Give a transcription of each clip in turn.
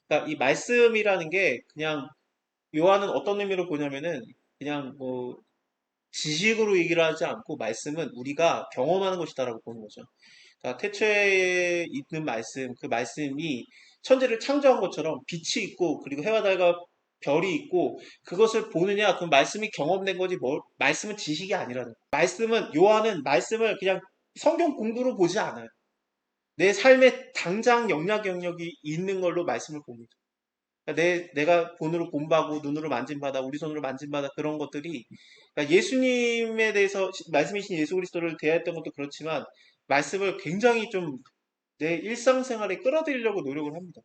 그러니까 이 말씀이라는 게 그냥 요한은 어떤 의미로 보냐면은 그냥 뭐 지식으로 얘기를 하지 않고 말씀은 우리가 경험하는 것이다라고 보는 거죠. 그러니까 태초에 있는 말씀, 그 말씀이 천지를 창조한 것처럼 빛이 있고 그리고 해와 달과 별이 있고 그것을 보느냐 그 말씀이 경험된 거지 뭐 말씀은 지식이 아니라는 거예요. 말씀은 요한은 말씀을 그냥 성경 공부로 보지 않아요. 내 삶에 당장 영역이 있는 걸로 말씀을 봅니다. 그러니까 내가 본으로 본바고 눈으로 만진 바다, 우리 손으로 만진 바다 그런 것들이 그러니까 예수님에 대해서 말씀이신 예수 그리스도를 대했던 것도 그렇지만 말씀을 굉장히 좀 내 일상생활에 끌어들이려고 노력을 합니다.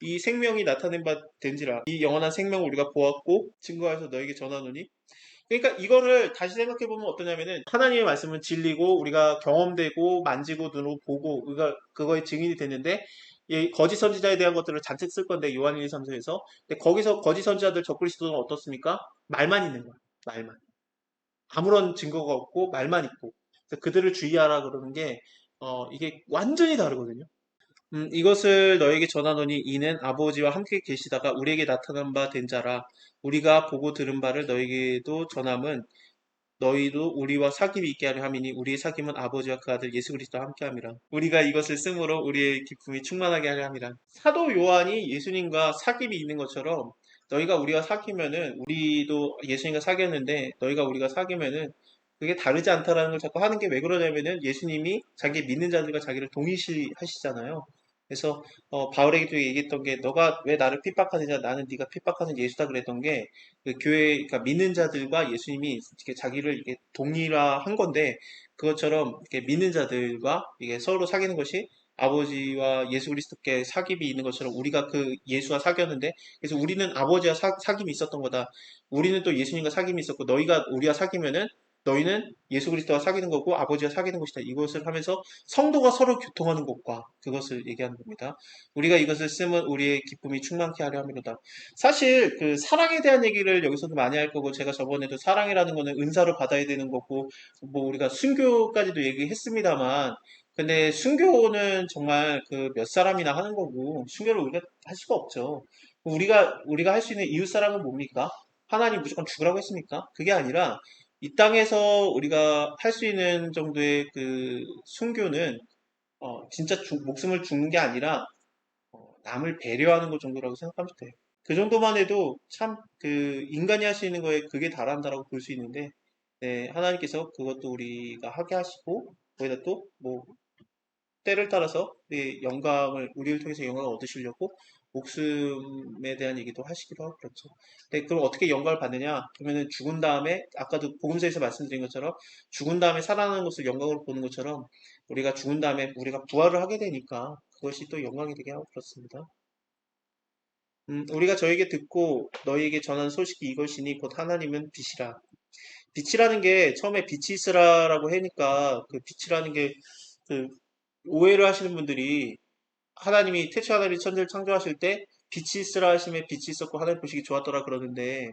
이 생명이 나타낸 바 된지라 이 영원한 생명을 우리가 보았고 증거해서 너에게 전하노니 그러니까 이거를 다시 생각해 보면 어떠냐면은 하나님의 말씀은 진리고 우리가 경험되고 만지고 눈으로 보고 우리가 그거에 증인이 됐는데 이 거짓 선지자에 대한 것들을 잔뜩 쓸 건데 요한 1, 2, 3서에서 근데 거기서 거짓 선지자들 적그리스도는 어떻습니까? 말만 있는 거야. 말만. 아무런 증거가 없고 말만 있고 그래서 그들을 주의하라 그러는 게 이게 완전히 다르거든요. 이것을 너에게 전하노니 이는 아버지와 함께 계시다가 우리에게 나타난 바 된 자라 우리가 보고 들은 바를 너에게도 전함은 너희도 우리와 사귐이 있게 하려 함이니 우리의 사귐은 아버지와 그 아들 예수 그리스도와 함께 함이라. 우리가 이것을 쓰므로 우리의 기쁨이 충만하게 하려 함이라. 사도 요한이 예수님과 사귐이 있는 것처럼 너희가 우리가 사귀면은 우리도 예수님과 사귀었는데 너희가 우리가 사귀면은 그게 다르지 않다라는 걸 자꾸 하는 게 왜 그러냐면은 예수님이 자기 믿는 자들과 자기를 동일시하시잖아요. 그래서 바울에게도 얘기했던 게 너가 왜 나를 핍박하느냐 나는 네가 핍박하는 예수다 그랬던 게 그 교회, 그러니까 믿는 자들과 예수님이 이렇게 자기를 이렇게 동일화한 건데, 그것처럼 이렇게 믿는 자들과 이게 서로 사귀는 것이 아버지와 예수 그리스도께 사귐이 있는 것처럼 우리가 그 예수와 사귀었는데, 그래서 우리는 아버지와 사귐이 있었던 거다. 우리는 또 예수님과 사귐이 있었고, 너희가 우리와 사귀면은 너희는 예수 그리스도와 사귀는 거고 아버지와 사귀는 것이다. 이것을 하면서 성도가 서로 교통하는 것과 그것을 얘기하는 겁니다. 우리가 이것을 쓰면 우리의 기쁨이 충만케 하려 함이로다. 사실 그 사랑에 대한 얘기를 여기서도 많이 할 거고 제가 저번에도 사랑이라는 거는 은사로 받아야 되는 거고 뭐 우리가 순교까지도 얘기했습니다만 근데 순교는 정말 그 몇 사람이나 하는 거고 순교를 우리가 할 수가 없죠. 우리가 할 수 있는 이웃 사랑은 뭡니까? 하나님 무조건 죽으라고 했습니까? 그게 아니라 이 땅에서 우리가 할 수 있는 정도의 그 순교는 진짜 목숨을 죽는 게 아니라 남을 배려하는 것 정도라고 생각하면 돼요. 그 정도만 해도 참 그 인간이 할 수 있는 거에 그게 달한다라고 볼 수 있는데 네, 하나님께서 그것도 우리가 하게 하시고 거기다 또 뭐 때를 따라서 네, 영광을 우리를 통해서 영광을 얻으시려고 목숨에 대한 얘기도 하시기도 하고 그렇죠. 근데 그럼 어떻게 영광을 받느냐? 그러면은 죽은 다음에 아까도 복음서에서 말씀드린 것처럼 죽은 다음에 살아나는 것을 영광으로 보는 것처럼 우리가 죽은 다음에 우리가 부활을 하게 되니까 그것이 또 영광이 되게 하고 그렇습니다. 우리가 저에게 듣고 너희에게 전한 소식이 이것이니 곧 하나님은 빛이라. 빛이라는 게 처음에 빛이 있으라라고 하니까 그 빛이라는 게 그 오해를 하시는 분들이 하나님이 태초 하나님이 천지를 창조하실 때 빛이 있으라 하심에 빛이 있었고 하나님 보시기 좋았더라 그러는데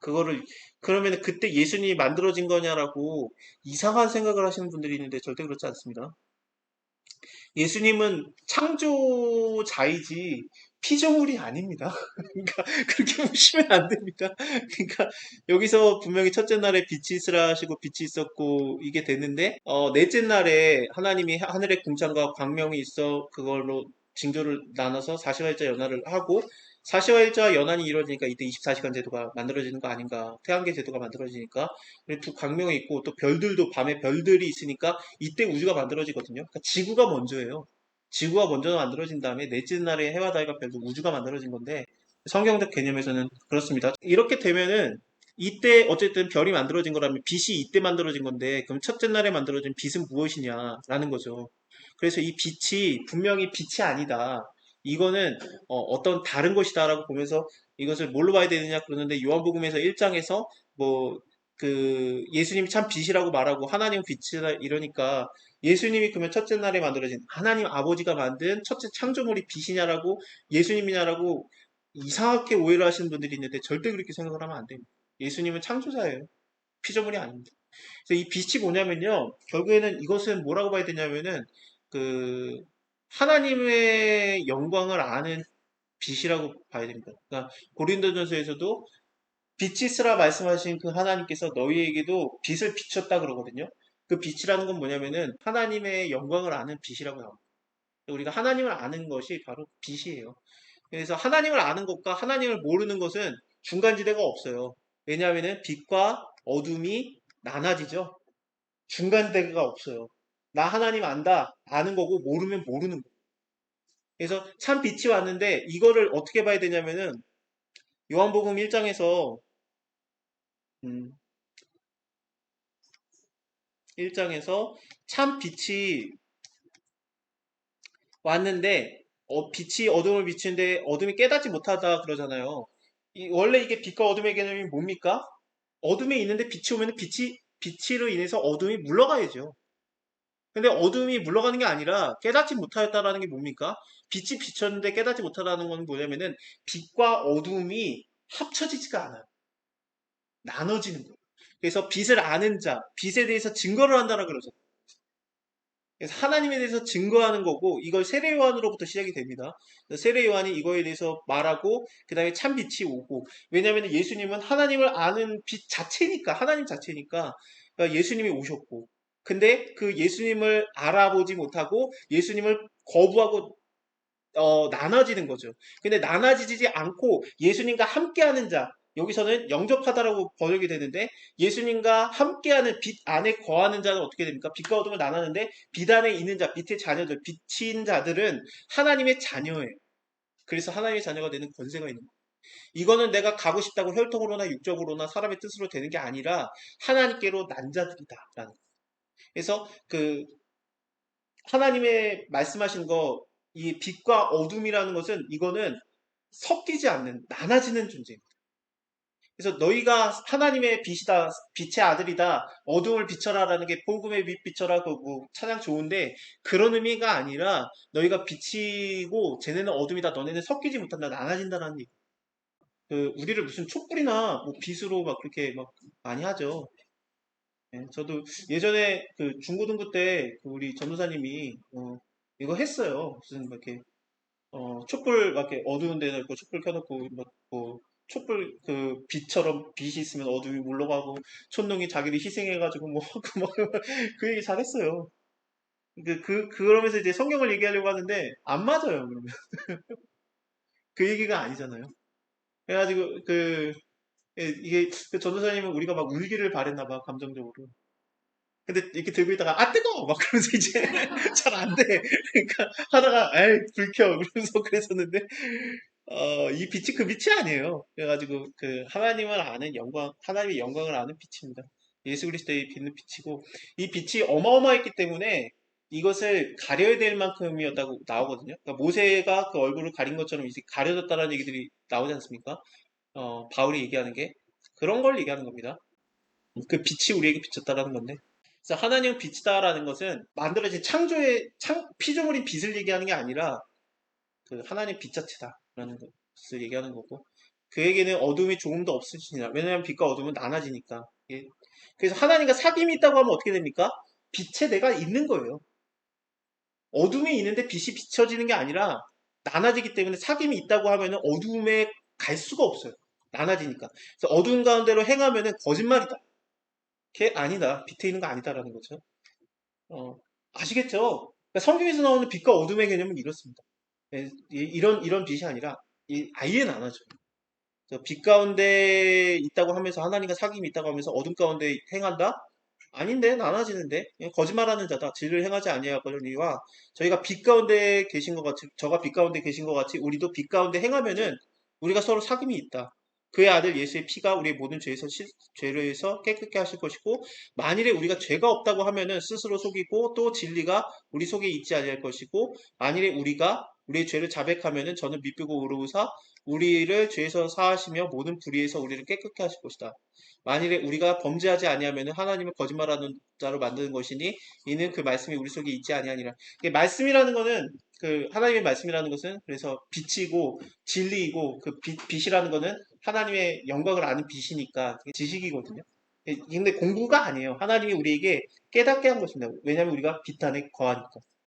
그거를 그러면 그때 예수님이 만들어진 거냐라고 이상한 생각을 하시는 분들이 있는데 절대 그렇지 않습니다. 예수님은 창조자이지 피조물이 아닙니다. 그러니까 그렇게 보시면 안 됩니다. 그러니까 여기서 분명히 첫째 날에 빛이 있으라 하시고 빛이 있었고 이게 됐는데 넷째 날에 하나님이 하늘의 궁창과 광명이 있어 그걸로 징조를 나눠서 사시화일자 연화를 하고 사시화일자 연한이 이루어지니까 이때 24시간 제도가 만들어지는 거 아닌가 태양계 제도가 만들어지니까 그리고 두 광명이 있고 또 별들도 밤에 별들이 있으니까 이때 우주가 만들어지거든요. 그러니까 지구가 먼저예요. 지구가 먼저 만들어진 다음에 넷째 날에 해와 달과 별도 우주가 만들어진 건데 성경적 개념에서는 그렇습니다. 이렇게 되면은 이때 어쨌든 별이 만들어진 거라면 빛이 이때 만들어진 건데 그럼 첫째 날에 만들어진 빛은 무엇이냐라는 거죠. 그래서 이 빛이 분명히 빛이 아니다. 이거는 떤 다른 것이다라고 보면서 이것을 뭘로 봐야 되느냐 그러는데 요한복음에서 1장에서 뭐 그 예수님이 참 빛이라고 말하고 하나님은 빛이다 이러니까 예수님이 그러면 첫째 날에 만들어진 하나님 아버지가 만든 첫째 창조물이 빛이냐라고 예수님이냐라고 이상하게 오해를 하시는 분들이 있는데 절대 그렇게 생각을 하면 안 됩니다. 예수님은 창조자예요. 피조물이 아닙니다. 그래서 이 빛이 뭐냐면요. 결국에는 이것은 뭐라고 봐야 되냐면은 그 하나님의 영광을 아는 빛이라고 봐야 됩니다. 그러니까 고린도전서에서도 빛이 있으라 말씀하신 그 하나님께서 너희에게도 빛을 비췄다 그러거든요. 그 빛이라는 건 뭐냐면은 하나님의 영광을 아는 빛이라고 합니다. 우리가 하나님을 아는 것이 바로 빛이에요. 그래서 하나님을 아는 것과 하나님을 모르는 것은 중간지대가 없어요. 왜냐하면은 빛과 어둠이 나눠지죠. 중간지대가 없어요. 나 하나님 안다, 아는 거고 모르면 모르는 거. 그래서 참 빛이 왔는데 이거를 어떻게 봐야 되냐면은 요한복음 1장에서 1장에서 참 빛이 왔는데 빛이 어둠을 비추는데 어둠이 깨닫지 못하다 그러잖아요. 원래 이게 빛과 어둠의 개념이 뭡니까? 어둠에 있는데 빛이 오면 빛으로 인해서 어둠이 물러가야죠. 근데 어둠이 물러가는 게 아니라 깨닫지 못하였다라는 게 뭡니까? 빛이 비쳤는데 깨닫지 못하다는 건 뭐냐면은 빛과 어둠이 합쳐지지가 않아요. 나눠지는 거예요. 그래서 빛을 아는 자, 빛에 대해서 증거를 한다라 그러죠. 그래서 하나님에 대해서 증거하는 거고 이걸 세례 요한으로부터 시작이 됩니다. 세례 요한이 이거에 대해서 말하고 그 다음에 참 빛이 오고 왜냐하면 예수님은 하나님을 아는 빛 자체니까 하나님 자체니까 그러니까 예수님이 오셨고 근데 그 예수님을 알아보지 못하고 예수님을 거부하고 나눠지는 거죠. 근데 나눠지지 않고 예수님과 함께하는 자, 여기서는 영접하다라고 번역이 되는데 예수님과 함께하는 빛 안에 거하는 자는 어떻게 됩니까? 빛과 어둠을 나누는데 빛 안에 있는 자, 빛의 자녀들, 빛인 자들은 하나님의 자녀예요. 그래서 하나님의 자녀가 되는 권세가 있는 거예요. 이거는 내가 가고 싶다고 혈통으로나 육적으로나 사람의 뜻으로 되는 게 아니라 하나님께로 난 자들이다라는 거예요. 그래서 그 하나님의 말씀하신 거, 이 빛과 어둠이라는 것은 이거는 섞이지 않는, 나눠지는 존재입니다. 그래서 너희가 하나님의 빛이다, 빛의 아들이다, 어둠을 비춰라라는 게 복음의 빛 비춰라, 그뭐 찬양 좋은데 그런 의미가 아니라 너희가 빛이고 쟤네는 어둠이다, 너네는 섞이지 못한다, 나눠진다라는 얘기. 우리를 무슨 촛불이나 뭐 빛으로 막 그렇게 막 많이 하죠. 예, 저도 예전에 그 중고등부 때그 우리 전도사님이 이거 했어요. 무슨 막 이렇게 촛불 막 이렇게 어두운 데다 이렇게 촛불 켜놓고 뭐 촛불 그 빛처럼 빛이 있으면 어둠이 물러가고 촌농이 자기를 희생해가지고 뭐 그 얘기 잘했어요. 그러면서 이제 성경을 얘기하려고 하는데 안 맞아요. 그러면 그 얘기가 아니잖아요. 그래가지고 이게 그 전도사님은 우리가 막 울기를 바랬나 봐 감정적으로. 근데 이렇게 들고 있다가 아 뜨거워 막 그러면서 이제 잘 안 돼. 그러니까 하다가 에이 불 켜 그러면서 그랬었는데 이 빛이 그 빛이 아니에요. 그래가지고 그 하나님을 아는 영광, 하나님의 영광을 아는 빛입니다. 예수 그리스도의 빛은 빛이고 이 빛이 어마어마했기 때문에 이것을 가려야 될 만큼이었다고 나오거든요. 그러니까 모세가 그 얼굴을 가린 것처럼 이제 가려졌다는 얘기들이 나오지 않습니까? 바울이 얘기하는 게 그런 걸 얘기하는 겁니다. 그 빛이 우리에게 비쳤다라는 건데. 그래서 하나님은 빛이다라는 것은 만들어진 창조의 피조물인 빛을 얘기하는 게 아니라 그 하나님 빛 자체다라는 것을 얘기하는 거고 그에게는 어둠이 조금도 없으시니라. 왜냐하면 빛과 어둠은 나눠지니까. 예. 그래서 하나님과 사귐이 있다고 하면 어떻게 됩니까? 빛에 내가 있는 거예요. 어둠이 있는데 빛이 비춰지는 게 아니라 나눠지기 때문에 사귐이 있다고 하면 어둠에 갈 수가 없어요. 나눠지니까. 그래서 어둠 가운데로 행하면 거짓말이다. 걔 아니다. 빛에 있는 거 아니다라는 거죠. 아시겠죠? 그러니까 성경에서 나오는 빛과 어둠의 개념은 이렇습니다. 예, 이런 빛이 아니라 아예 나눠져. 빛 가운데 있다고 하면서 하나님과 사귐이 있다고 하면서 어둠 가운데 행한다? 아닌데 나눠지는데 거짓말하는 자다. 진리를 행하지 아니하거니와 저희가 빛 가운데 계신 것 같이 저가 빛 가운데 계신 것 같이 우리도 빛 가운데 행하면은 우리가 서로 사귐이 있다. 그의 아들 예수의 피가 우리의 모든 죄에서 깨끗게 하실 것이고 만일에 우리가 죄가 없다고 하면은 스스로 속이고 또 진리가 우리 속에 있지 아니할 것이고 만일에 우리가 우리의 죄를 자백하면은 저는 믿고 의로우사 우리를 죄에서 사하시며 모든 불의에서 우리를 깨끗게 하실 것이다. 만일에 우리가 범죄하지 아니하면 하나님을 거짓말하는 자로 만드는 것이니 이는 그 말씀이 우리 속에 있지 아니하니라. 말씀이라는 거는 그 하나님의 말씀이라는 것은 그래서 빛이고 진리이고 그 빛이라는 거는 하나님의 영광을 아는 빛이니까 지식이거든요. 근데 공부가 아니에요. 하나님이 우리에게 깨닫게 한 것입니다. 왜냐하면 우리가 빛 안에 거하니까.